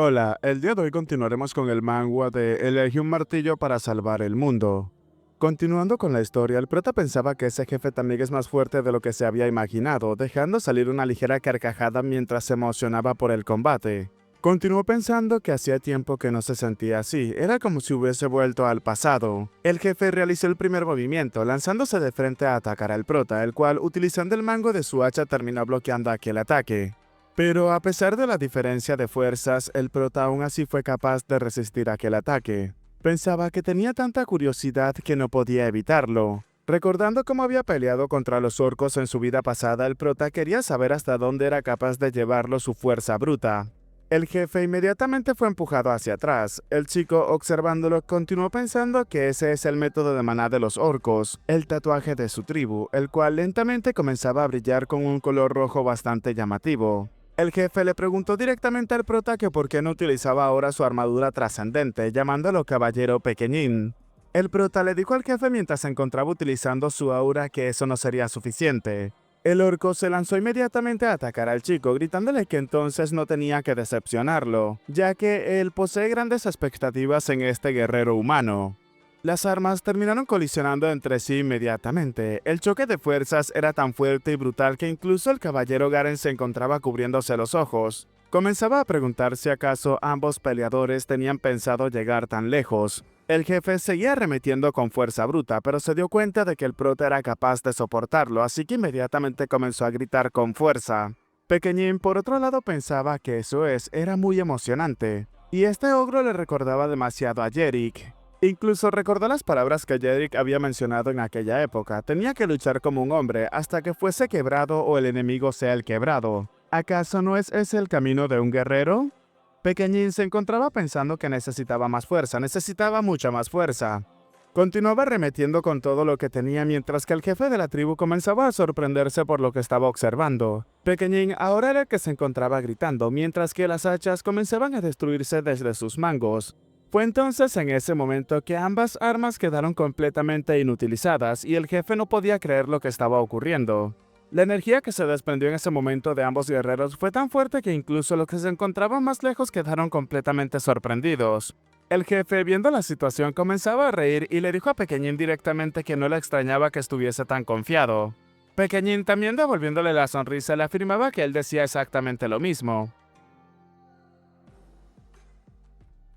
Hola, el día de hoy continuaremos con el manga de Elegí un martillo para salvar el mundo. Continuando con la historia, el prota pensaba que ese jefe también es más fuerte de lo que se había imaginado, dejando salir una ligera carcajada mientras se emocionaba por el combate. Continuó pensando que hacía tiempo que no se sentía así, era como si hubiese vuelto al pasado. El jefe realizó el primer movimiento, lanzándose de frente a atacar al prota, el cual, utilizando el mango de su hacha, terminó bloqueando aquel ataque. Pero a pesar de la diferencia de fuerzas, el prota aún así fue capaz de resistir aquel ataque. Pensaba que tenía tanta curiosidad que no podía evitarlo. Recordando cómo había peleado contra los orcos en su vida pasada, el prota quería saber hasta dónde era capaz de llevarlo su fuerza bruta. El jefe inmediatamente fue empujado hacia atrás. El chico, observándolo, continuó pensando que ese es el método de maná de los orcos, el tatuaje de su tribu, el cual lentamente comenzaba a brillar con un color rojo bastante llamativo. El jefe le preguntó directamente al prota que por qué no utilizaba ahora su armadura trascendente, llamándolo Caballero Pequeñín. El prota le dijo al jefe mientras se encontraba utilizando su aura que eso no sería suficiente. El orco se lanzó inmediatamente a atacar al chico, gritándole que entonces no tenía que decepcionarlo, ya que él posee grandes expectativas en este guerrero humano. Las armas terminaron colisionando entre sí inmediatamente. El choque de fuerzas era tan fuerte y brutal que incluso el caballero Garen se encontraba cubriéndose los ojos. Comenzaba a preguntar si acaso ambos peleadores tenían pensado llegar tan lejos. El jefe seguía arremetiendo con fuerza bruta, pero se dio cuenta de que el prota era capaz de soportarlo, así que inmediatamente comenzó a gritar con fuerza. Pequeñín, por otro lado, pensaba que era muy emocionante. Y este ogro le recordaba demasiado a Yerick. Incluso recordó las palabras que Yerick había mencionado en aquella época. Tenía que luchar como un hombre hasta que fuese quebrado o el enemigo sea el quebrado. ¿Acaso no es ese el camino de un guerrero? Pequeñín se encontraba pensando que necesitaba más fuerza, necesitaba mucha más fuerza. Continuaba arremetiendo con todo lo que tenía mientras que el jefe de la tribu comenzaba a sorprenderse por lo que estaba observando. Pequeñín ahora era el que se encontraba gritando, mientras que las hachas comenzaban a destruirse desde sus mangos. Fue entonces en ese momento que ambas armas quedaron completamente inutilizadas y el jefe no podía creer lo que estaba ocurriendo. La energía que se desprendió en ese momento de ambos guerreros fue tan fuerte que incluso los que se encontraban más lejos quedaron completamente sorprendidos. El jefe, viendo la situación, comenzaba a reír y le dijo a Pequeñín directamente que no le extrañaba que estuviese tan confiado. Pequeñín, también devolviéndole la sonrisa, le afirmaba que él decía exactamente lo mismo.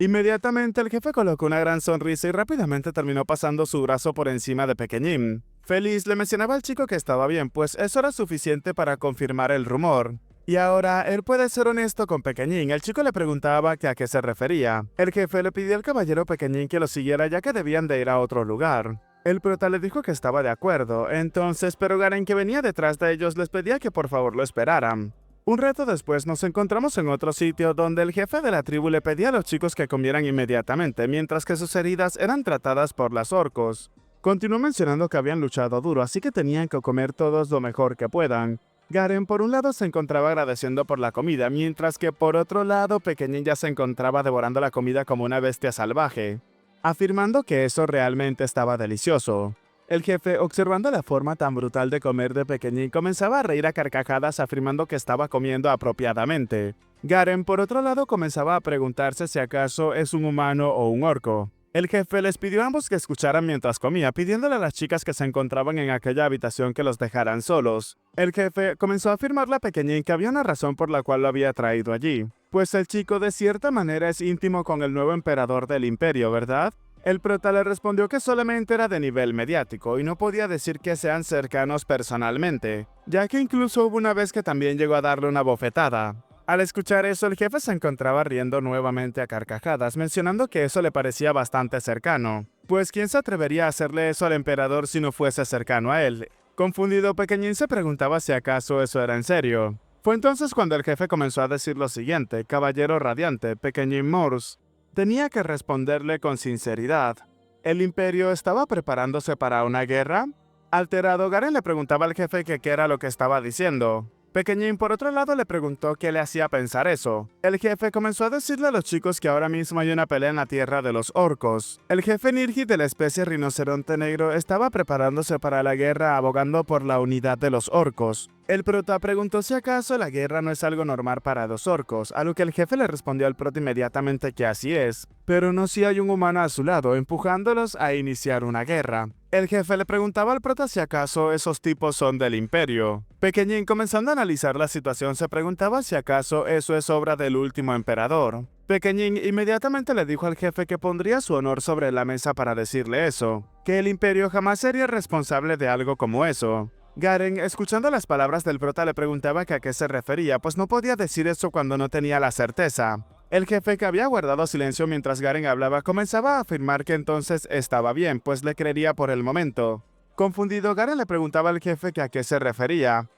Inmediatamente el jefe colocó una gran sonrisa y rápidamente terminó pasando su brazo por encima de Pequeñín. Feliz le mencionaba al chico que estaba bien, pues eso era suficiente para confirmar el rumor. Y ahora él puede ser honesto con Pequeñín. El chico le preguntaba que a qué se refería. El jefe le pidió al caballero Pequeñín que lo siguiera ya que debían de ir a otro lugar. El prota le dijo que estaba de acuerdo, entonces, pero Garen, que venía detrás de ellos, les pedía que por favor lo esperaran. Un rato después nos encontramos en otro sitio donde el jefe de la tribu le pedía a los chicos que comieran inmediatamente, mientras que sus heridas eran tratadas por las orcos. Continuó mencionando que habían luchado duro, así que tenían que comer todos lo mejor que puedan. Garen por un lado se encontraba agradeciendo por la comida, mientras que por otro lado Pequeñín ya se encontraba devorando la comida como una bestia salvaje, afirmando que eso realmente estaba delicioso. El jefe, observando la forma tan brutal de comer de Pequeñín, comenzaba a reír a carcajadas afirmando que estaba comiendo apropiadamente. Garen, por otro lado, comenzaba a preguntarse si acaso es un humano o un orco. El jefe les pidió a ambos que escucharan mientras comía, pidiéndole a las chicas que se encontraban en aquella habitación que los dejaran solos. El jefe comenzó a afirmarle a Pequeñín que había una razón por la cual lo había traído allí, pues el chico de cierta manera es íntimo con el nuevo emperador del imperio, ¿verdad? El prota le respondió que solamente era de nivel mediático y no podía decir que sean cercanos personalmente, ya que incluso hubo una vez que también llegó a darle una bofetada. Al escuchar eso, el jefe se encontraba riendo nuevamente a carcajadas, mencionando que eso le parecía bastante cercano, pues ¿quién se atrevería a hacerle eso al emperador si no fuese cercano a él? Confundido, Pequeñín se preguntaba si acaso eso era en serio. Fue entonces cuando el jefe comenzó a decir lo siguiente: Caballero radiante, Pequeñín Morse. Tenía que responderle con sinceridad. ¿El imperio estaba preparándose para una guerra? Alterado, Garen le preguntaba al jefe que qué era lo que estaba diciendo. Pequeñín por otro lado le preguntó qué le hacía pensar eso. El jefe comenzó a decirle a los chicos que ahora mismo hay una pelea en la tierra de los orcos. El jefe Nirgi de la especie rinoceronte negro estaba preparándose para la guerra abogando por la unidad de los orcos. El prota preguntó si acaso la guerra no es algo normal para los orcos, a lo que el jefe le respondió al prota inmediatamente que así es, pero no si hay un humano a su lado empujándolos a iniciar una guerra. El jefe le preguntaba al prota si acaso esos tipos son del imperio. Pequeñín, comenzando a analizar la situación, se preguntaba si acaso eso es obra del último emperador. Pequeñín inmediatamente le dijo al jefe que pondría su honor sobre la mesa para decirle eso, que el imperio jamás sería responsable de algo como eso. Garen, escuchando las palabras del prota, le preguntaba que a qué se refería, pues no podía decir eso cuando no tenía la certeza. El jefe, que había guardado silencio mientras Garen hablaba, comenzaba a afirmar que entonces estaba bien, pues le creería por el momento. Confundido, Garen le preguntaba al jefe que a qué se refería.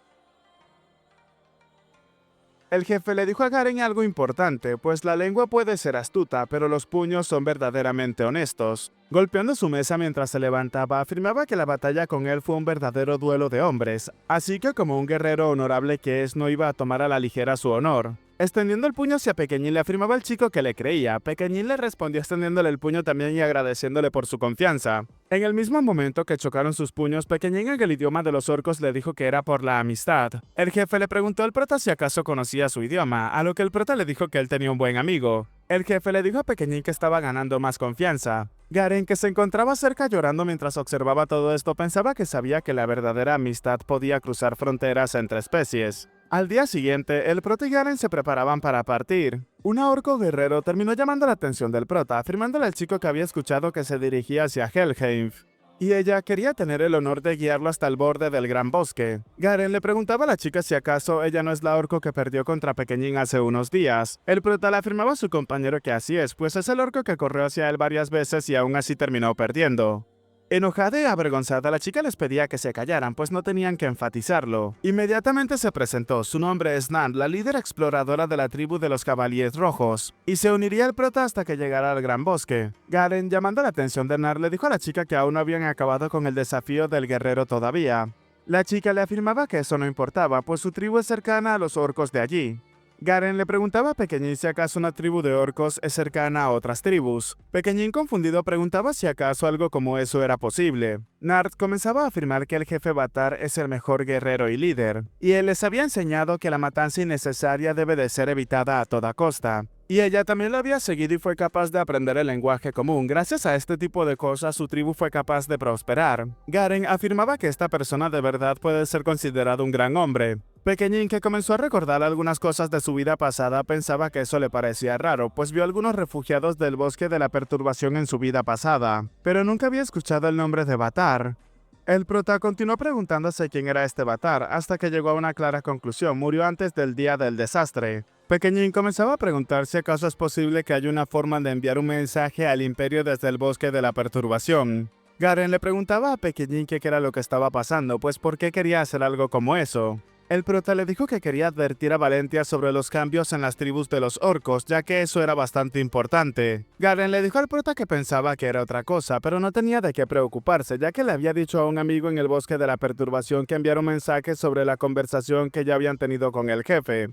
El jefe le dijo a Garen algo importante, pues la lengua puede ser astuta, pero los puños son verdaderamente honestos. Golpeando su mesa mientras se levantaba, afirmaba que la batalla con él fue un verdadero duelo de hombres, así que como un guerrero honorable que es, no iba a tomar a la ligera su honor. Extendiendo el puño hacia Pequeñín, le afirmaba al chico que le creía. Pequeñín le respondió extendiéndole el puño también y agradeciéndole por su confianza. En el mismo momento que chocaron sus puños, Pequeñín en el idioma de los orcos le dijo que era por la amistad. El jefe le preguntó al prota si acaso conocía su idioma, a lo que el prota le dijo que él tenía un buen amigo. El jefe le dijo a Pequeñín que estaba ganando más confianza. Garen, que se encontraba cerca llorando mientras observaba todo esto, pensaba que sabía que la verdadera amistad podía cruzar fronteras entre especies. Al día siguiente, el prota y Garen se preparaban para partir. Un orco guerrero terminó llamando la atención del prota, afirmándole al chico que había escuchado que se dirigía hacia Helheim, y ella quería tener el honor de guiarlo hasta el borde del gran bosque. Garen le preguntaba a la chica si acaso ella no es la orco que perdió contra Pequeñín hace unos días. El prota le afirmaba a su compañero que así es, pues es el orco que corrió hacia él varias veces y aún así terminó perdiendo. Enojada y avergonzada, la chica les pedía que se callaran, pues no tenían que enfatizarlo. Inmediatamente se presentó. Su nombre es Nan, la líder exploradora de la tribu de los Cavaliers Rojos, y se uniría al prota hasta que llegara al gran bosque. Garen, llamando la atención de Nan, le dijo a la chica que aún no habían acabado con el desafío del guerrero todavía. La chica le afirmaba que eso no importaba, pues su tribu es cercana a los orcos de allí. Garen le preguntaba a Pequeñín si acaso una tribu de orcos es cercana a otras tribus. Pequeñín, confundido, preguntaba si acaso algo como eso era posible. Nard comenzaba a afirmar que el jefe Batar es el mejor guerrero y líder, y él les había enseñado que la matanza innecesaria debe de ser evitada a toda costa. Y ella también lo había seguido y fue capaz de aprender el lenguaje común. Gracias a este tipo de cosas, su tribu fue capaz de prosperar. Garen afirmaba que esta persona de verdad puede ser considerado un gran hombre. Pequeñín, que comenzó a recordar algunas cosas de su vida pasada, pensaba que eso le parecía raro, pues vio algunos refugiados del bosque de la perturbación en su vida pasada, pero nunca había escuchado el nombre de Batar. El prota continuó preguntándose quién era este Batar, hasta que llegó a una clara conclusión: murió antes del día del desastre. Pequeñín comenzaba a preguntar si acaso es posible que haya una forma de enviar un mensaje al imperio desde el bosque de la perturbación. Garen le preguntaba a Pequeñín qué era lo que estaba pasando, pues por qué quería hacer algo como eso. El prota le dijo que quería advertir a Valentia sobre los cambios en las tribus de los orcos, ya que eso era bastante importante. Garen le dijo al prota que pensaba que era otra cosa, pero no tenía de qué preocuparse, ya que le había dicho a un amigo en el bosque de la perturbación que enviara un mensaje sobre la conversación que ya habían tenido con el jefe.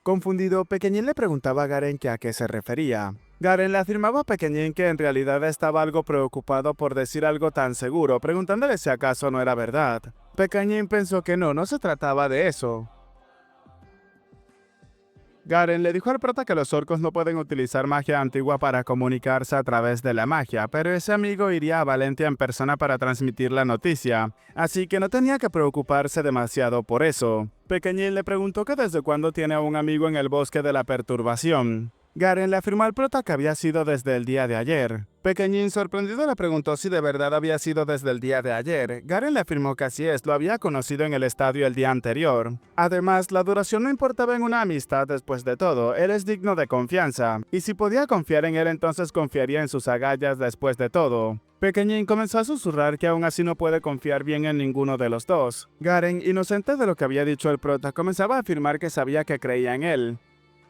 Confundido, Pequeñín le preguntaba a Garen que a qué se refería. Garen le afirmaba a Pequeñín que en realidad estaba algo preocupado por decir algo tan seguro, preguntándole si acaso no era verdad. Pequeñín pensó que no se trataba de eso. Garen le dijo al prota que los orcos no pueden utilizar magia antigua para comunicarse a través de la magia, pero ese amigo iría a Valentia en persona para transmitir la noticia, así que no tenía que preocuparse demasiado por eso. Pequeñín le preguntó que desde cuándo tiene a un amigo en el bosque de la perturbación. Garen le afirmó al prota que había sido desde el día de ayer. Pequeñín, sorprendido, le preguntó si de verdad había sido desde el día de ayer. Garen le afirmó que así es, lo había conocido en el estadio el día anterior. Además, la duración no importaba en una amistad después de todo, él es digno de confianza, y si podía confiar en él entonces confiaría en sus agallas después de todo. Pequeñín comenzó a susurrar que aún así no puede confiar bien en ninguno de los dos. Garen, inocente de lo que había dicho el prota, comenzaba a afirmar que sabía que creía en él.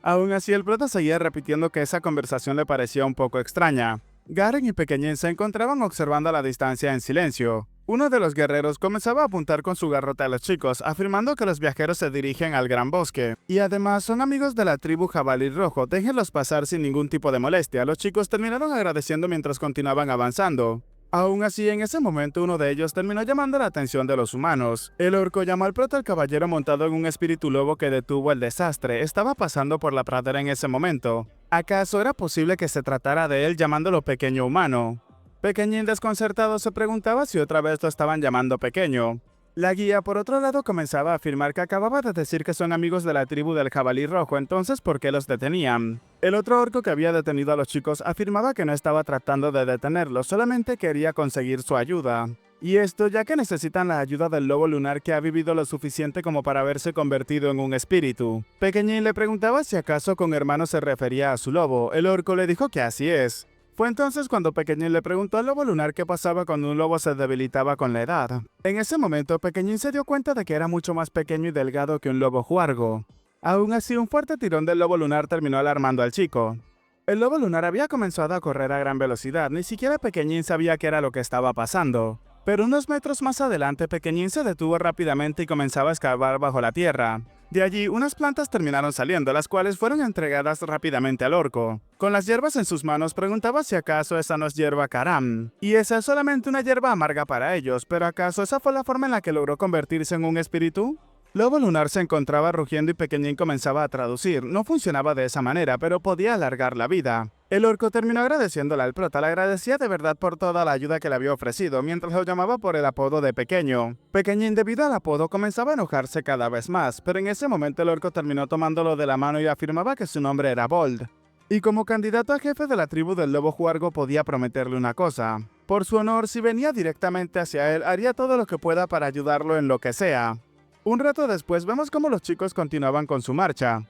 Aún así, el prota seguía repitiendo que esa conversación le parecía un poco extraña. Garen y Pequeñín se encontraban observando a la distancia en silencio. Uno de los guerreros comenzaba a apuntar con su garrote a los chicos, afirmando que los viajeros se dirigen al gran bosque. Y además son amigos de la tribu Jabalí Rojo, déjenlos pasar sin ningún tipo de molestia. Los chicos terminaron agradeciendo mientras continuaban avanzando. Aún así, en ese momento uno de ellos terminó llamando la atención de los humanos. El orco llamó al prota al caballero montado en un espíritu lobo que detuvo el desastre. Estaba pasando por la pradera en ese momento. ¿Acaso era posible que se tratara de él llamándolo pequeño humano? Pequeñín desconcertado se preguntaba si otra vez lo estaban llamando pequeño. La guía, por otro lado, comenzaba a afirmar que acababa de decir que son amigos de la tribu del jabalí rojo, entonces ¿por qué los detenían? El otro orco que había detenido a los chicos afirmaba que no estaba tratando de detenerlos, solamente quería conseguir su ayuda. Y esto ya que necesitan la ayuda del lobo lunar que ha vivido lo suficiente como para haberse convertido en un espíritu. Pequeñín le preguntaba si acaso con hermano se refería a su lobo. El orco le dijo que así es. Fue entonces cuando Pequeñín le preguntó al lobo lunar qué pasaba cuando un lobo se debilitaba con la edad. En ese momento, Pequeñín se dio cuenta de que era mucho más pequeño y delgado que un lobo juargo. Aún así, un fuerte tirón del lobo lunar terminó alarmando al chico. El lobo lunar había comenzado a correr a gran velocidad, ni siquiera Pequeñín sabía qué era lo que estaba pasando. Pero unos metros más adelante, Pequeñín se detuvo rápidamente y comenzaba a excavar bajo la tierra. De allí, unas plantas terminaron saliendo, las cuales fueron entregadas rápidamente al orco. Con las hierbas en sus manos, preguntaba si acaso esa no es hierba Karam. Y esa es solamente una hierba amarga para ellos, pero ¿acaso esa fue la forma en la que logró convertirse en un espíritu? Lobo lunar se encontraba rugiendo y Pequeñín comenzaba a traducir. No funcionaba de esa manera, pero podía alargar la vida. El orco terminó agradeciéndole al prota, le agradecía de verdad por toda la ayuda que le había ofrecido, mientras lo llamaba por el apodo de Pequeño. Pequeñín, debido al apodo, comenzaba a enojarse cada vez más, pero en ese momento el orco terminó tomándolo de la mano y afirmaba que su nombre era Bold. Y como candidato a jefe de la tribu del lobo juargo podía prometerle una cosa. Por su honor, si venía directamente hacia él, haría todo lo que pueda para ayudarlo en lo que sea. Un rato después vemos cómo los chicos continuaban con su marcha.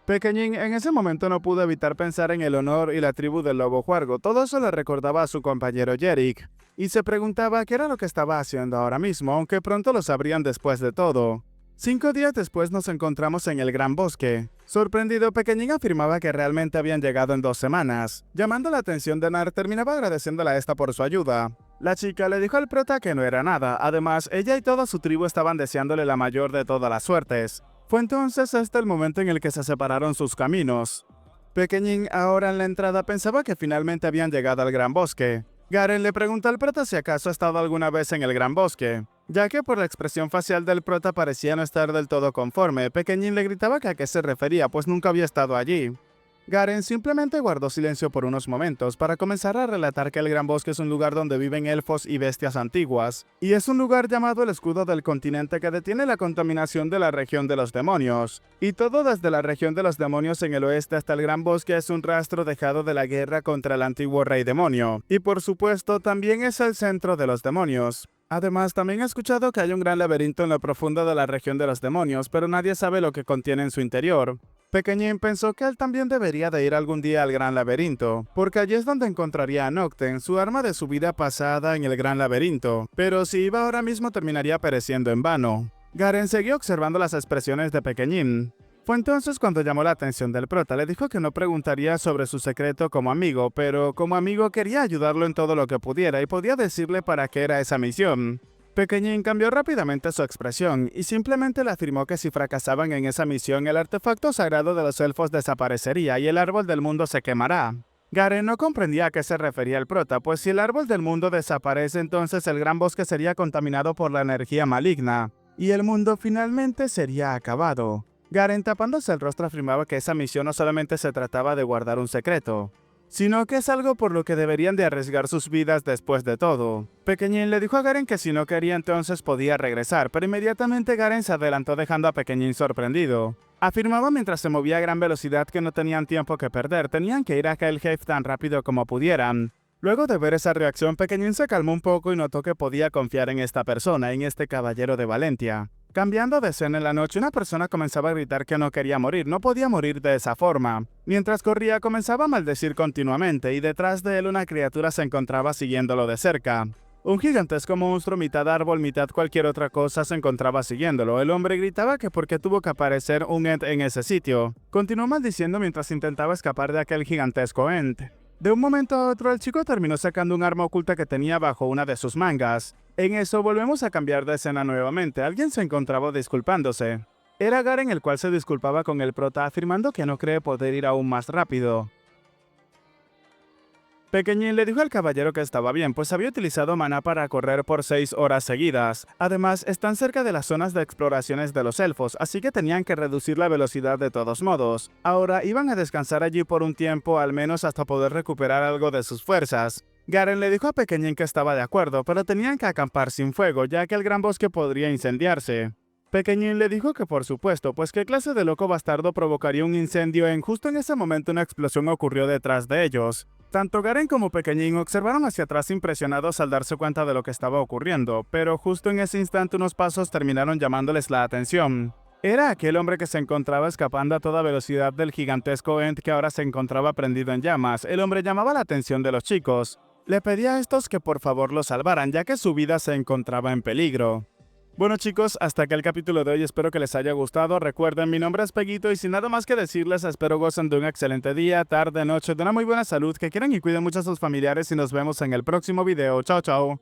Pequeñín en ese momento no pudo evitar pensar en el honor y la tribu del lobo juargo. Todo eso le recordaba a su compañero Yerick, y se preguntaba qué era lo que estaba haciendo ahora mismo, aunque pronto lo sabrían después de todo. 5 días después nos encontramos en el gran bosque. Sorprendido, Pequeñín afirmaba que realmente habían llegado en 2 semanas. Llamando la atención de Nar, terminaba agradeciéndole a esta por su ayuda. La chica le dijo al prota que no era nada, además ella y toda su tribu estaban deseándole la mayor de todas las suertes. Fue entonces el momento en el que se separaron sus caminos. Pequeñín, ahora en la entrada, pensaba que finalmente habían llegado al gran bosque. Garen le preguntó al prota si acaso ha estado alguna vez en el gran bosque, ya que por la expresión facial del prota parecía no estar del todo conforme. Pequeñín le gritaba que a qué se refería, pues nunca había estado allí. Garen simplemente guardó silencio por unos momentos para comenzar a relatar que el Gran Bosque es un lugar donde viven elfos y bestias antiguas, y es un lugar llamado el Escudo del Continente que detiene la contaminación de la región de los demonios. Y todo desde la región de los demonios en el oeste hasta el Gran Bosque es un rastro dejado de la guerra contra el antiguo rey demonio, y por supuesto también es el centro de los demonios. Además, también he escuchado que hay un gran laberinto en lo profundo de la región de los demonios, pero nadie sabe lo que contiene en su interior. Pequeñín pensó que él también debería de ir algún día al Gran Laberinto, porque allí es donde encontraría a Nocten, su arma de su vida pasada en el Gran Laberinto, pero si iba ahora mismo terminaría pereciendo en vano. Garen siguió observando las expresiones de Pequeñín. Fue entonces cuando llamó la atención del prota, le dijo que no preguntaría sobre su secreto como amigo, pero como amigo quería ayudarlo en todo lo que pudiera y podía decirle para qué era esa misión. Pequeñín cambió rápidamente su expresión y simplemente le afirmó que si fracasaban en esa misión el artefacto sagrado de los elfos desaparecería y el árbol del mundo se quemará. Garen no comprendía a qué se refería el prota, pues si el árbol del mundo desaparece entonces el gran bosque sería contaminado por la energía maligna y el mundo finalmente sería acabado. Garen, tapándose el rostro, afirmaba que esa misión no solamente se trataba de guardar un secreto, sino que es algo por lo que deberían de arriesgar sus vidas después de todo. Pequeñín le dijo a Garen que si no quería entonces podía regresar, pero inmediatamente Garen se adelantó dejando a Pequeñín sorprendido. Afirmaba mientras se movía a gran velocidad que no tenían tiempo que perder, tenían que ir a Helheim tan rápido como pudieran. Luego de ver esa reacción, Pequeñín se calmó un poco y notó que podía confiar en esta persona, en este caballero de Valentia. Cambiando de escena en la noche, una persona comenzaba a gritar que no quería morir, no podía morir de esa forma. Mientras corría, comenzaba a maldecir continuamente, y detrás de él una criatura se encontraba siguiéndolo de cerca. Un gigantesco monstruo, mitad árbol, mitad cualquier otra cosa, se encontraba siguiéndolo. El hombre gritaba que por qué tuvo que aparecer un ent en ese sitio. Continuó maldiciendo mientras intentaba escapar de aquel gigantesco ent. De un momento a otro, el chico terminó sacando un arma oculta que tenía bajo una de sus mangas. En eso volvemos a cambiar de escena nuevamente. Alguien se encontraba disculpándose. Era Garen el cual se disculpaba con el prota afirmando que no cree poder ir aún más rápido. Pequeñín le dijo al caballero que estaba bien, pues había utilizado maná para correr por 6 horas seguidas. Además, están cerca de las zonas de exploraciones de los elfos, así que tenían que reducir la velocidad de todos modos. Ahora iban a descansar allí por un tiempo, al menos hasta poder recuperar algo de sus fuerzas. Garen le dijo a Pequeñín que estaba de acuerdo, pero tenían que acampar sin fuego, ya que el gran bosque podría incendiarse. Pequeñín le dijo que por supuesto, pues qué clase de loco bastardo provocaría un incendio justo en ese momento una explosión ocurrió detrás de ellos. Tanto Garen como Pequeñín observaron hacia atrás impresionados al darse cuenta de lo que estaba ocurriendo, pero justo en ese instante unos pasos terminaron llamándoles la atención. Era aquel hombre que se encontraba escapando a toda velocidad del gigantesco Ent que ahora se encontraba prendido en llamas. El hombre llamaba la atención de los chicos. Le pedía a estos que por favor lo salvaran, ya que su vida se encontraba en peligro. Bueno chicos, hasta acá el capítulo de hoy, espero que les haya gustado. Recuerden, mi nombre es Peguito y sin nada más que decirles, espero gocen de un excelente día, tarde, noche, de una muy buena salud, que quieran y cuiden mucho a sus familiares y nos vemos en el próximo video. Chao, chao.